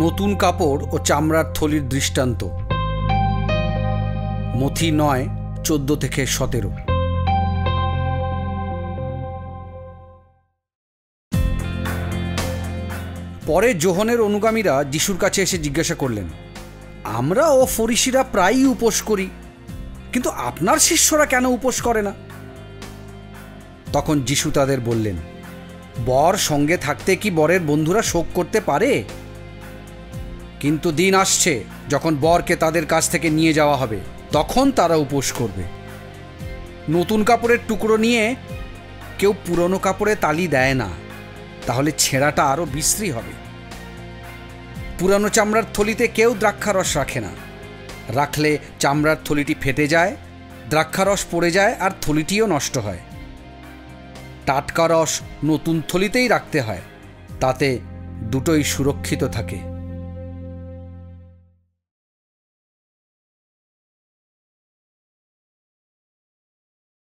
নতুন কাপড় ও চামড়ার থলির দৃষ্টান্ত। মথি 9:14-17। পরে যোহনের অনুগামীরা যিশুর কাছে এসে জিজ্ঞাসা করলেন, আমরা ও ফরিসিরা প্রায়ই উপোস করি, কিন্তু আপনার শিষ্যরা কেন উপোস করে না? তখন যিশু তাদের বললেন, বর সঙ্গে থাকতে কি বরের বন্ধুরা শোক করতে পারে? কিন্তু দিন আসছে যখন বরকে তাদের কাছ থেকে নিয়ে যাওয়া হবে, তখন তারা উপোস করবে। নতুন কাপড়ের টুকরো নিয়ে কেউ পুরনো কাপড়ে তালি দেয় না, তাহলে ছেঁড়াটা আরো বিশ্রী হবে। পুরানো চামড়ার থলিতে কেউ দ্রাক্ষারস রাখে না, রাখলে চামড়ার থলিটি ফেটে যায়, দ্রাক্ষারস পড়ে যায় আর থলিটিও নষ্ট হয়। টাটকা রস নতুন থলিতেই রাখতে হয়, তাতে দুটোই সুরক্ষিত থাকে।